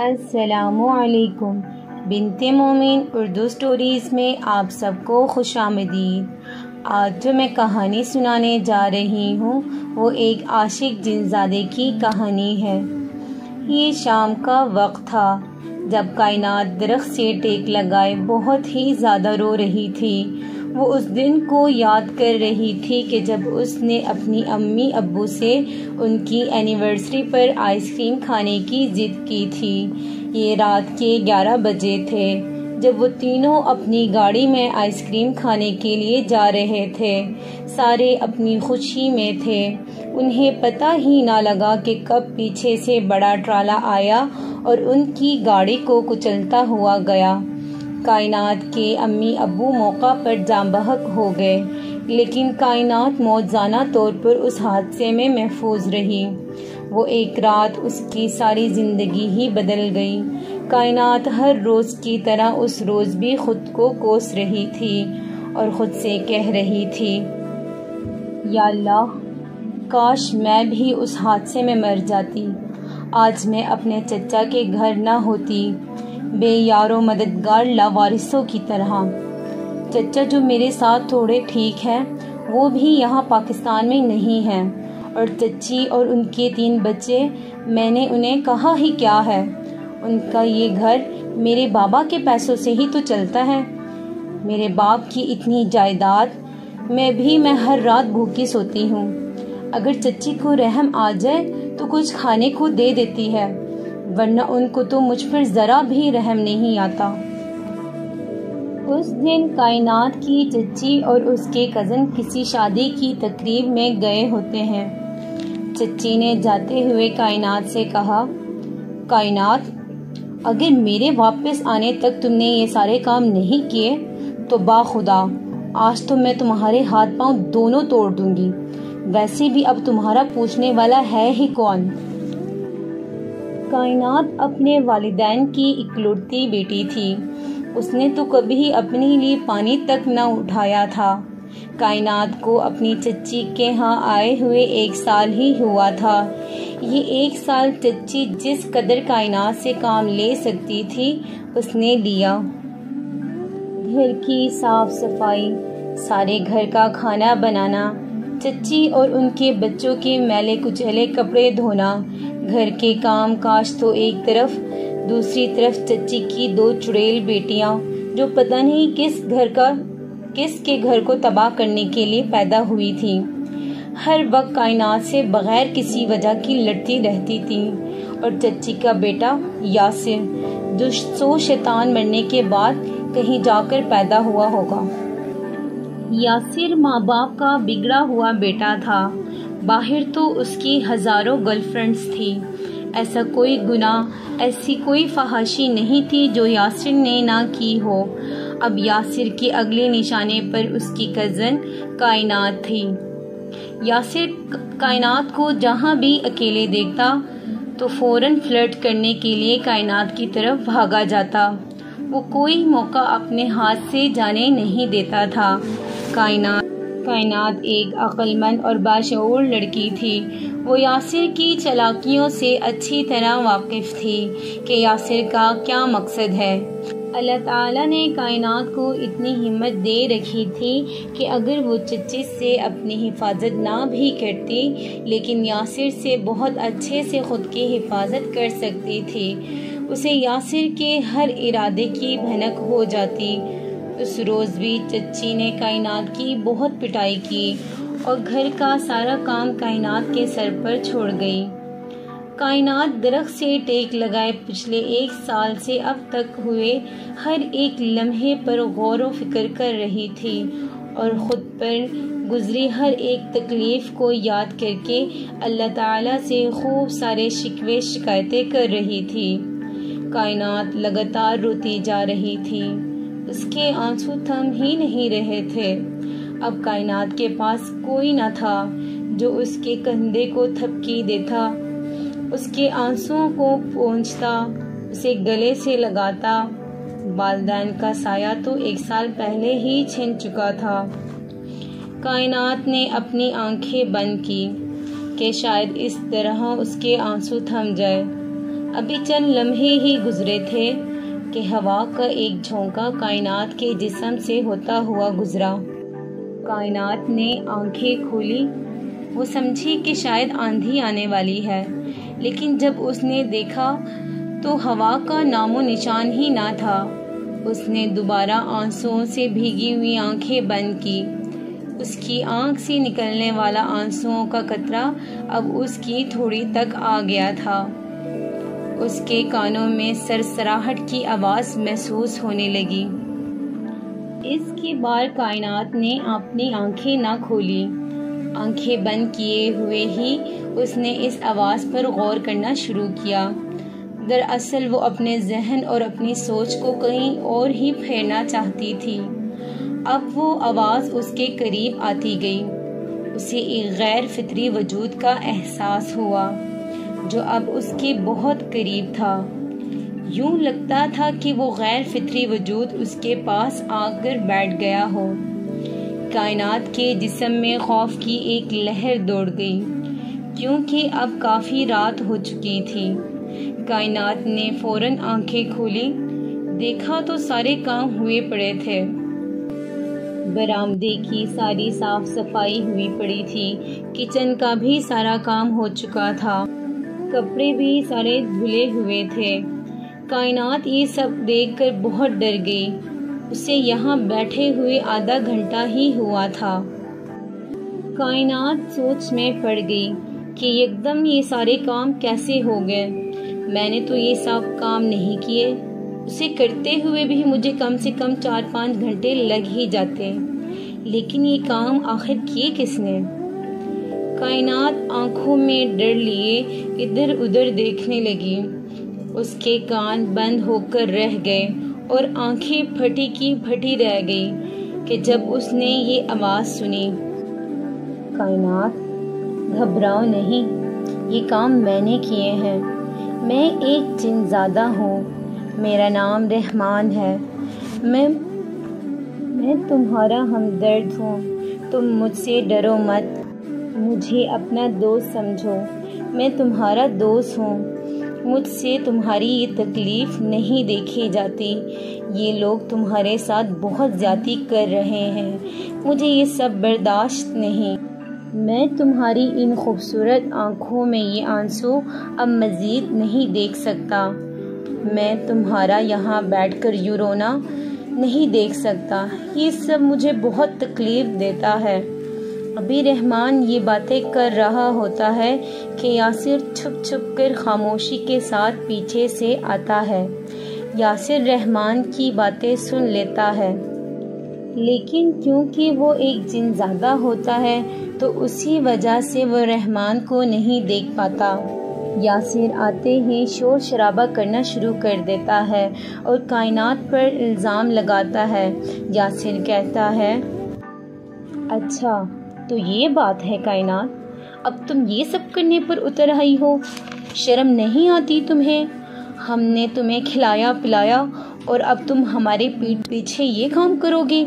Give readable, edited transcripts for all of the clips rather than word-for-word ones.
السلام علیکم۔ بنت مومن اردو سٹوریز میں آپ سب کو خوش آمدید۔ آج جو میں کہانی سنانے جا رہی ہوں وہ ایک عاشق جن زادے کی کہانی ہے۔ یہ شام کا وقت تھا جب کائنات درخت سے ٹیک لگائے بہت ہی زیادہ رو رہی تھی۔ وہ اس دن کو یاد کر رہی تھی کہ جب اس نے اپنی امی ابو سے ان کی اینیورسری پر آئس کریم کھانے کی ضد کی تھی۔ یہ رات کے 11 بجے تھے جب وہ تینوں اپنی گاڑی میں آئس کریم کھانے کے لیے جا رہے تھے۔ سارے اپنی خوشی میں تھے۔ انہیں پتہ ہی نہ لگا کہ کب پیچھے سے بڑا ٹرالا آیا اور ان کی گاڑی کو کچلتا ہوا گیا۔ کائنات کے امی ابو موقع پر جاں بحق ہو گئے، لیکن کائنات موجزانہ طور پر اس حادثے میں محفوظ رہی۔ وہ ایک رات اس کی ساری زندگی ہی بدل گئی۔ کائنات ہر روز کی طرح اس روز بھی خود کو کوس رہی تھی اور خود سے کہہ رہی تھی، یا اللہ، کاش میں بھی اس حادثے میں مر جاتی۔ آج میں اپنے چچا کے گھر نہ ہوتی، بے یار و مددگار لاوارثوں کی طرح۔ چچا جو میرے ساتھ تھوڑے ٹھیک ہیں وہ بھی یہاں پاکستان میں نہیں ہیں، اور چچی اور ان کے 3 بچے، میں نے انہیں کہا ہی کیا ہے۔ ان کا یہ گھر میرے بابا کے پیسوں سے ہی تو چلتا ہے۔ میرے باپ کی اتنی جائیداد میں ہر رات بھوکی سوتی ہوں۔ اگر چچی کو رحم آ جائے تو کچھ کھانے کو دے دیتی ہے، ورنہ ان کو تو مجھ پر ذرا بھی رحم نہیں آتا۔ اس دن کائنات کی چچی اور اس کے کزن کسی شادی کی تقریب میں گئے ہوتے ہیں۔ چچی نے جاتے ہوئے کائنات سے کہا، کائنات، اگر میرے واپس آنے تک تم نے یہ سارے کام نہیں کیے تو باخدا آج تو میں تمہارے ہاتھ پاؤں دونوں توڑ دوں گی۔ ویسے بھی اب تمہارا پوچھنے والا ہے ہی کون؟ کائنات اپنے والدین کی اکلوتی بیٹی تھی۔ اس نے تو کبھی اپنے لیے پانی تک نہ اٹھایا تھا۔ کائنات کو اپنی چچی کے ہاں آئے ہوئے 1 سال ہی ہوا تھا۔ یہ 1 سال چچی جس قدر کائنات سے کام لے سکتی تھی اس نے لیا۔ گھر کی صاف صفائی، سارے گھر کا کھانا بنانا، چچی اور ان کے بچوں کے میلے کچیلے کپڑے دھونا، گھر کے کام کاج تو ایک طرف، دوسری طرف چچی کی 2 چڑیل بیٹیاں جو پتہ نہیں کس کے گھر کو تباہ کرنے کے لیے پیدا ہوئی تھیں، ہر وقت کائنات سے بغیر کسی وجہ کی لڑتی رہتی تھیں۔ اور چچی کا بیٹا یاسر جو 100 شیطان مرنے کے بعد کہیں جا کر پیدا ہوا ہوگا۔ یاسر ماں باپ کا بگڑا ہوا بیٹا تھا۔ باہر تو اس کی ہزاروں گرل فرینڈز تھی۔ ایسا کوئی گناہ، ایسی کوئی فحاشی نہیں تھی جو یاسر نے نہ کی ہو۔ اب یاسر کے اگلے نشانے پر اس کی کزن کائنات تھی۔ یاسر کائنات کو جہاں بھی اکیلے دیکھتا تو فوراً فلرٹ کرنے کے لیے کائنات کی طرف بھاگا جاتا۔ وہ کوئی موقع اپنے ہاتھ سے جانے نہیں دیتا تھا۔ کائنات ایک عقل مند اور باشعور لڑکی تھی۔ وہ یاسر کی چالاکیوں سے اچھی طرح واقف تھی کہ یاسر کا کیا مقصد ہے۔ اللہ تعالیٰ نے کائنات کو اتنی ہمت دے رکھی تھی کہ اگر وہ چچی سے اپنی حفاظت نہ بھی کرتی لیکن یاسر سے بہت اچھے سے خود کی حفاظت کر سکتی تھی۔ اسے یاسر کے ہر ارادے کی بھنک ہو جاتی۔ اس روز بھی چچی نے کائنات کی بہت پٹائی کی اور گھر کا سارا کام کائنات کے سر پر چھوڑ گئی۔ کائنات درخت سے ٹیک لگائے پچھلے 1 سال سے اب تک ہوئے ہر ایک لمحے پر غور و فکر کر رہی تھی اور خود پر گزری ہر ایک تکلیف کو یاد کر کے اللہ تعالیٰ سے خوب سارے شکوے شکایتیں کر رہی تھی۔ کائنات لگاتار روتی جا رہی تھی۔ اس کے آنسو تھم ہی نہیں رہے تھے۔ اب کائنات کے پاس کوئی نہ تھا جو اس کے کندھے کو تھپکی دیتا، اس کے آنسوؤں کو پونچھتا، اسے گلے سے لگاتا۔ والدین کا سایہ تو 1 سال پہلے ہی چھن چکا تھا۔ کائنات نے اپنی آنکھیں بند کی کہ شاید اس طرح اس کے آنسو تھم جائے۔ ابھی چند لمحے ہی گزرے تھے کہ ہوا کا ایک جھونکا کائنات کے جسم سے ہوتا ہوا گزرا۔ کائنات نے آنکھیں کھولی۔ وہ سمجھی کہ شاید آندھی آنے والی ہے، لیکن جب اس نے دیکھا تو ہوا کا نام و نشان ہی نہ تھا۔ اس نے دوبارہ آنسوؤں سے بھیگی ہوئی آنکھیں بند کی۔ اس کی آنکھ سے نکلنے والا آنسوؤں کا قطرہ اب اس کی تھوڑی تک آ گیا تھا۔ اس کے کانوں میں سرسراہٹ کی آواز محسوس ہونے لگی۔ اس کے بعد کائنات نے اپنی آنکھیں نہ کھولی۔ آنکھیں بند کیے ہوئے ہی اس نے اس آواز پر غور کرنا شروع کیا۔ دراصل وہ اپنے ذہن اور اپنی سوچ کو کہیں اور ہی پھیرنا چاہتی تھی۔ اب وہ آواز اس کے قریب آتی گئی۔ اسے ایک غیر فطری وجود کا احساس ہوا جو اب اس کے بہت قریب تھا۔ یوں لگتا تھا کہ وہ غیر فطری وجود اس کے پاس آ کر بیٹھ گیا ہو۔ کائنات کے جسم میں خوف کی ایک لہر دوڑ گئی، کیونکہ اب کافی رات ہو چکی تھی۔ کائنات نے فوراً آنکھیں کھولی۔ دیکھا تو سارے کام ہوئے پڑے تھے۔ برآمدے کی ساری صاف صفائی ہوئی پڑی تھی۔ کچن کا بھی سارا کام ہو چکا تھا۔ کپڑے بھی سارے دھلے ہوئے تھے۔ کائنات یہ سب دیکھ کر بہت ڈر گئی۔ اسے یہاں بیٹھے ہوئے آدھا گھنٹہ ہی ہوا تھا۔ کائنات سوچ میں پڑ گئی کہ یکدم یہ سارے کام کیسے ہو گئے۔ میں نے تو یہ سب کام نہیں کیے۔ اسے کرتے ہوئے بھی مجھے کم سے کم 4-5 گھنٹے لگ ہی جاتے، لیکن یہ کام آخر کیے کس نے؟ کائنات آنکھوں میں ڈر لیے ادھر ادھر دیکھنے لگی۔ اس کے کان بند ہو کر رہ گئے اور آنکھیں پھٹی کی پھٹی رہ گئی کہ جب اس نے یہ آواز سنی۔ کائنات، گھبراؤ نہیں، یہ کام میں نے کیے ہیں۔ میں ایک جن زادہ ہوں، میرا نام رحمان ہے۔ میں تمہارا ہمدرد ہوں۔ تم مجھ سے ڈرو مت، مجھے اپنا دوست سمجھو۔ میں تمہارا دوست ہوں۔ مجھ سے تمہاری یہ تکلیف نہیں دیکھی جاتی۔ یہ لوگ تمہارے ساتھ بہت زیادتی کر رہے ہیں۔ مجھے یہ سب برداشت نہیں۔ میں تمہاری ان خوبصورت آنکھوں میں یہ آنسو اب مزید نہیں دیکھ سکتا۔ میں تمہارا یہاں بیٹھ کر یوں رونا نہیں دیکھ سکتا۔ یہ سب مجھے بہت تکلیف دیتا ہے۔ ابھی رحمان یہ باتیں کر رہا ہوتا ہے کہ یاسر چھپ چھپ کر خاموشی کے ساتھ پیچھے سے آتا ہے۔ یاسر رحمان کی باتیں سن لیتا ہے، لیکن کیونکہ وہ ایک جن زادہ ہوتا ہے تو اسی وجہ سے وہ رحمان کو نہیں دیکھ پاتا۔ یاسر آتے ہی شور شرابہ کرنا شروع کر دیتا ہے اور کائنات پر الزام لگاتا ہے۔ یاسر کہتا ہے، اچھا تو یہ بات ہے کائنات، اب تم یہ سب کرنے پر اتر آئی ہو؟ شرم نہیں آتی تمہیں؟ ہم نے تمہیں کھلایا پلایا اور اب تم ہمارے پیٹھ پیچھے یہ کام کرو گی؟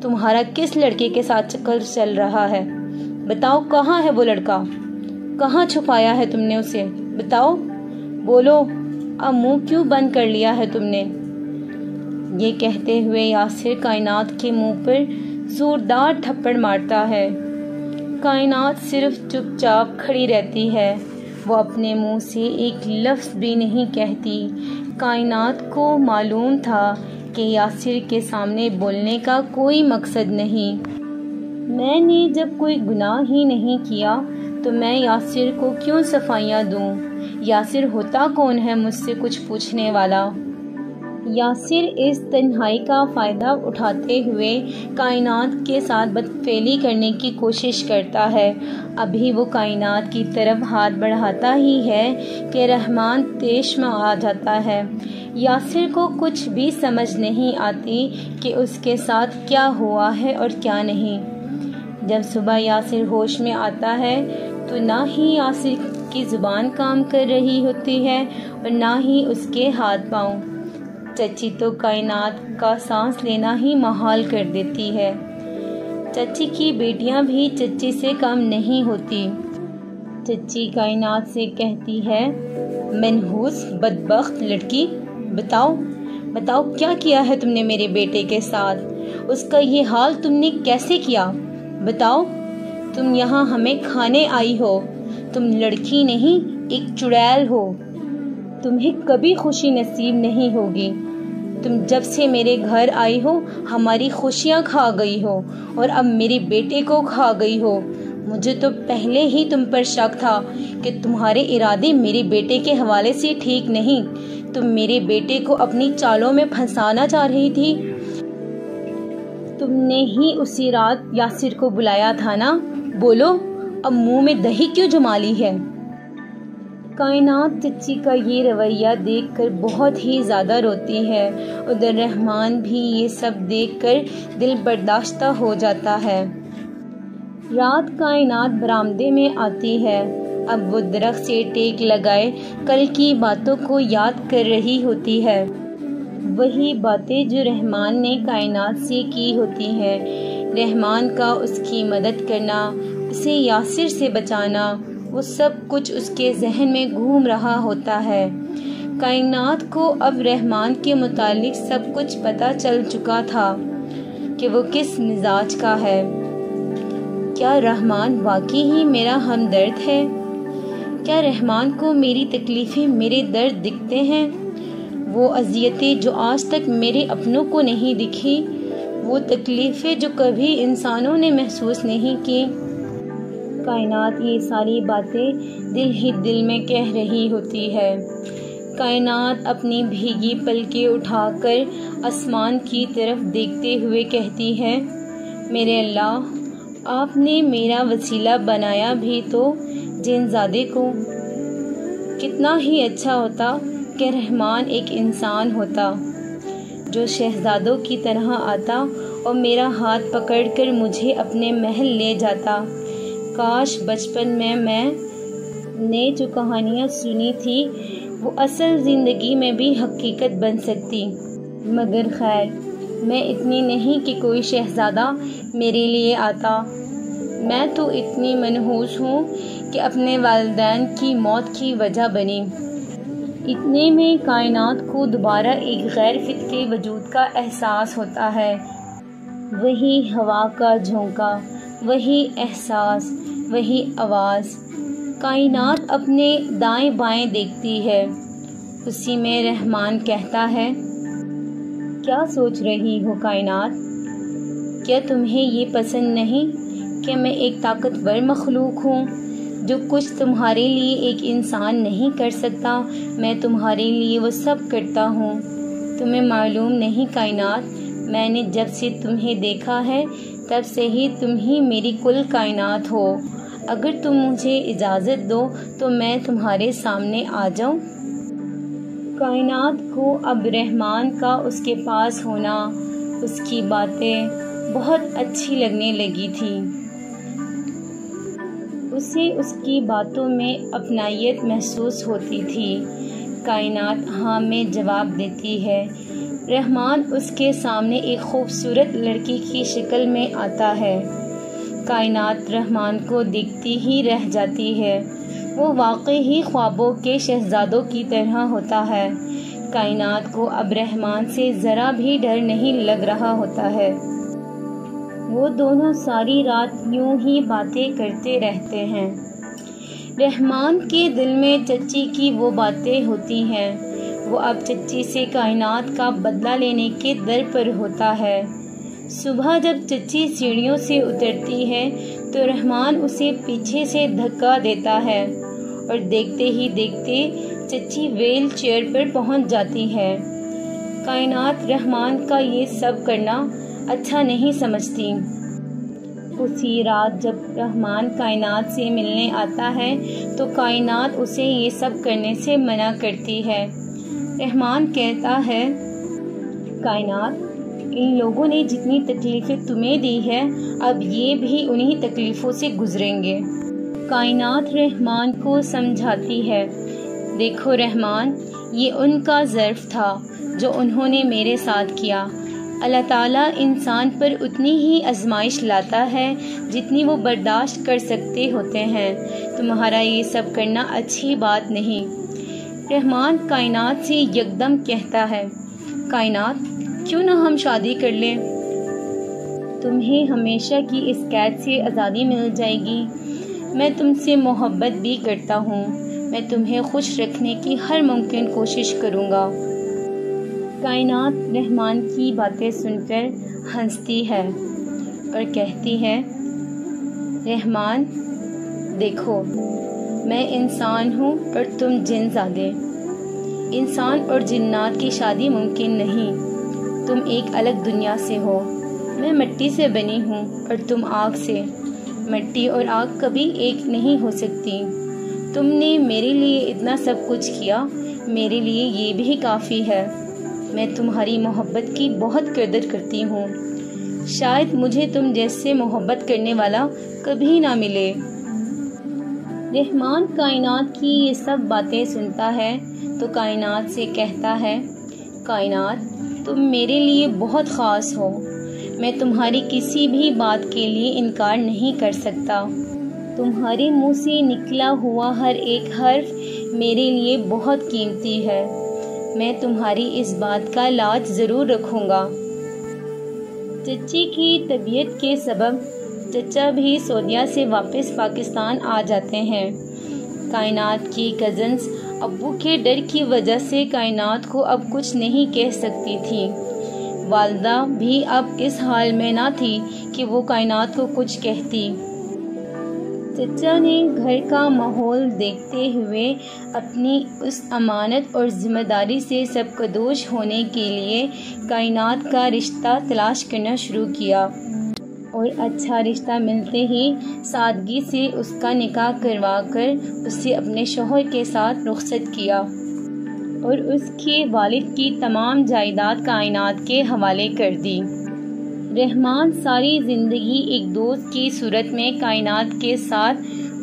تمہارا کس لڑکے کے ساتھ چکر چل رہا ہے؟ بتاؤ کہاں ہے وہ لڑکا؟ کہاں چھپایا ہے تم نے اسے؟ بتاؤ، بولو، اب منہ کیوں بند کر لیا ہے تم نے؟ یہ کہتے ہوئے یاسر کائنات کے منہ پر زوردار تھپڑ مارتا ہے۔ کائنات صرف چپ چاپ کھڑی رہتی ہے۔ وہ اپنے منہ سے ایک لفظ بھی نہیں کہتی۔ کائنات کو معلوم تھا کہ یاسر کے سامنے بولنے کا کوئی مقصد نہیں۔ میں نے جب کوئی گناہ ہی نہیں کیا تو میں یاسر کو کیوں صفائیاں دوں؟ یاسر ہوتا کون ہے مجھ سے کچھ پوچھنے والا؟ یاسر اس تنہائی کا فائدہ اٹھاتے ہوئے کائنات کے ساتھ بدفعلی کرنے کی کوشش کرتا ہے۔ ابھی وہ کائنات کی طرف ہاتھ بڑھاتا ہی ہے کہ رحمان پیش میں آ جاتا ہے۔ یاسر کو کچھ بھی سمجھ نہیں آتی کہ اس کے ساتھ کیا ہوا ہے اور کیا نہیں۔ جب صبح یاسر ہوش میں آتا ہے تو نہ ہی یاسر کی زبان کام کر رہی ہوتی ہے اور نہ ہی اس کے ہاتھ پاؤں۔ چچی تو کائنات کا سانس لینا ہی محال کر دیتی ہے۔ چچی کی بیٹیاں بھی چچی سے کم نہیں ہوتی۔ چچی کائنات سے کہتی ہے، منحوس بدبخت لڑکی، بتاؤ کیا کیا ہے تم نے میرے بیٹے کے ساتھ؟ اس کا یہ حال تم نے کیسے کیا؟ بتاؤ، تم یہاں ہمیں کھانے آئی ہو، تم لڑکی نہیں ایک چڑیل ہو، تمہیں کبھی خوشی نصیب نہیں ہوگی۔ تم جب سے میرے گھر آئی ہو ہماری خوشیاں کھا گئی ہو اور اب میرے بیٹے کو کھا گئی ہو۔ مجھے تو پہلے ہی تم پر شک تھا کہ تمہارے ارادے میرے بیٹے کے حوالے سے ٹھیک نہیں، تم میرے بیٹے کو اپنی چالوں میں پھنسانا چاہ رہی تھی۔ تم نے ہی اسی رات یاسر کو بلایا تھا نا؟ بولو، اب منہ میں دہی کیوں جما لی ہے؟ کائنات چچی کا یہ رویہ دیکھ کر بہت ہی زیادہ روتی ہے۔ ادھر رحمان بھی یہ سب دیکھ کر دل برداشتہ ہو جاتا ہے۔ رات کائنات برآمدے میں آتی ہے۔ اب وہ درخت سے ٹیک لگائے کل کی باتوں کو یاد کر رہی ہوتی ہے، وہی باتیں جو رحمان نے کائنات سے کی ہوتی ہیں۔ رحمان کا اس کی مدد کرنا، اسے یاسر سے بچانا، وہ سب کچھ اس کے ذہن میں گھوم رہا ہوتا ہے۔ کائنات کو اب رحمان کے متعلق سب کچھ پتہ چل چکا تھا کہ وہ کس مزاج کا ہے۔ کیا رحمان واقعی ہی میرا ہمدرد ہے؟ کیا رحمان کو میری تکلیفیں، میرے درد دکھتے ہیں؟ وہ اذیتیں جو آج تک میرے اپنوں کو نہیں دکھی، وہ تکلیفیں جو کبھی انسانوں نے محسوس نہیں کی۔ کائنات یہ ساری باتیں دل ہی دل میں کہہ رہی ہوتی ہے۔ کائنات اپنی بھیگی پلکیں اٹھا کر آسمان کی طرف دیکھتے ہوئے کہتی ہے، میرے اللہ، آپ نے میرا وسیلہ بنایا بھی تو جن زادے کو۔ کتنا ہی اچھا ہوتا کہ رحمان ایک انسان ہوتا جو شہزادوں کی طرح آتا اور میرا ہاتھ پکڑ کر مجھے اپنے محل لے جاتا۔ کاش بچپن میں نے جو کہانیاں سنی تھی وہ اصل زندگی میں بھی حقیقت بن سکتی، مگر خیر، میں اتنی نہیں کہ کوئی شہزادہ میرے لیے آتا۔ میں تو اتنی منحوس ہوں کہ اپنے والدین کی موت کی وجہ بنی۔ اتنے میں کائنات کو دوبارہ ایک غیر فطری وجود کا احساس ہوتا ہے۔ وہی ہوا کا جھونکا، وہی احساس، وہی آواز۔ کائنات اپنے دائیں بائیں دیکھتی ہے، اسی میں رحمان کہتا ہے، کیا سوچ رہی ہو کائنات؟ کیا تمہیں یہ پسند نہیں کہ میں ایک طاقتور مخلوق ہوں؟ جو کچھ تمہارے لیے ایک انسان نہیں کر سکتا، میں تمہارے لیے وہ سب کرتا ہوں۔ تمہیں معلوم نہیں کائنات، میں نے جب سے تمہیں دیکھا ہے تب سے ہی تم ہی میری کل کائنات ہو۔ اگر تم مجھے اجازت دو تو میں تمہارے سامنے آ جاؤں۔ کائنات کو اب رحمان کا اس کے پاس ہونا، اس کی باتیں بہت اچھی لگنے لگی تھی۔ اسے اس کی باتوں میں اپنائیت محسوس ہوتی تھی۔ کائنات ہاں میں جواب دیتی ہے۔ رحمان اس کے سامنے ایک خوبصورت لڑکی کی شکل میں آتا ہے۔ کائنات رحمان کو دیکھتی ہی رہ جاتی ہے۔ وہ واقعی ہی خوابوں کے شہزادوں کی طرح ہوتا ہے۔ کائنات کو اب رحمان سے ذرا بھی ڈر نہیں لگ رہا ہوتا ہے۔ وہ دونوں ساری رات یوں ہی باتیں کرتے رہتے ہیں۔ رحمان کے دل میں چچی کی وہ باتیں ہوتی ہیں۔ وہ اب چچی سے کائنات کا بدلہ لینے کے در پر ہوتا ہے۔ صبح جب چچی سیڑھیوں سے اترتی ہے تو رحمان اسے پیچھے سے دھکا دیتا ہے اور دیکھتے ہی دیکھتے چچی ویل چیئر پر پہنچ جاتی ہے۔ کائنات رحمان کا یہ سب کرنا اچھا نہیں سمجھتی۔ اسی رات جب رحمان کائنات سے ملنے آتا ہے تو کائنات اسے یہ سب کرنے سے منع کرتی ہے۔ رحمان کہتا ہے، کائنات، ان لوگوں نے جتنی تکلیفیں تمہیں دی ہے اب یہ بھی انہی تکلیفوں سے گزریں گے۔ کائنات رحمان کو سمجھاتی ہے، دیکھو رحمان، یہ ان کا ظرف تھا جو انہوں نے میرے ساتھ کیا۔ اللہ تعالیٰ انسان پر اتنی ہی آزمائش لاتا ہے جتنی وہ برداشت کر سکتے ہوتے ہیں۔ تمہارا یہ سب کرنا اچھی بات نہیں۔ رحمان کائنات سے یکدم کہتا ہے، کائنات کیوں نہ ہم شادی کر لیں؟ تمہیں ہمیشہ کی اس قید سے آزادی مل جائے گی۔ میں تم سے محبت بھی کرتا ہوں، میں تمہیں خوش رکھنے کی ہر ممکن کوشش کروں گا۔ کائنات رحمان کی باتیں سن کر ہنستی ہے اور کہتی ہے، رحمان دیکھو، میں انسان ہوں اور تم جن زادے۔ انسان اور جنات کی شادی ممکن نہیں، تم ایک الگ دنیا سے ہو۔ میں مٹی سے بنی ہوں اور تم آگ سے۔ مٹی اور آگ کبھی ایک نہیں ہو سکتی۔ تم نے میرے لیے اتنا سب کچھ کیا، میرے لیے یہ بھی کافی ہے۔ میں تمہاری محبت کی بہت قدر کرتی ہوں، شاید مجھے تم جیسے محبت کرنے والا کبھی نہ ملے۔ رحمان کائنات کی یہ سب باتیں سنتا ہے تو کائنات سے کہتا ہے، کائنات تم میرے لیے بہت خاص ہو، میں تمہاری کسی بھی بات کے لیے انکار نہیں کر سکتا۔ تمہارے منہ سے نکلا ہوا ہر ایک حرف میرے لیے بہت قیمتی ہے، میں تمہاری اس بات کا لاج ضرور رکھوں گا۔ چچی کی طبیعت کے سبب چچا بھی سعودیہ سے واپس پاکستان آ جاتے ہیں۔ کائنات کی کزنز ابو کے ڈر کی وجہ سے کائنات کو اب کچھ نہیں کہہ سکتی تھی۔ والدہ بھی اب اس حال میں نہ تھی کہ وہ کائنات کو کچھ کہتی۔ چچا نے گھر کا ماحول دیکھتے ہوئے اپنی اس امانت اور ذمہ داری سے سبکدوش ہونے کے لیے کائنات کا رشتہ تلاش کرنا شروع کیا، اور اچھا رشتہ ملتے ہی سادگی سے اس کا نکاح کروا کر اسے اپنے شوہر کے ساتھ رخصت کیا اور اس کے والد کی تمام جائیداد کائنات کے حوالے کر دی۔ رحمان ساری زندگی ایک دوست کی صورت میں کائنات کے ساتھ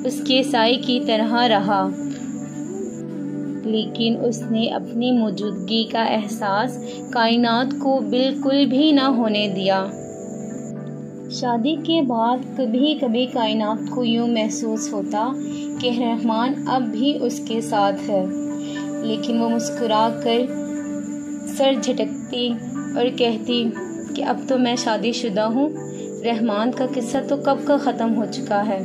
اس کے سائے کی طرح رہا، لیکن اس نے اپنی موجودگی کا احساس کائنات کو بالکل بھی نہ ہونے دیا۔ شادی کے بعد کبھی کبھی کائنات کو یوں محسوس ہوتا کہ رحمان اب بھی اس کے ساتھ ہے، لیکن وہ مسکرا کر سر جھٹکتی اور کہتی کہ اب تو میں شادی شدہ ہوں، رحمان کا قصہ تو کب کا ختم ہو چکا ہے۔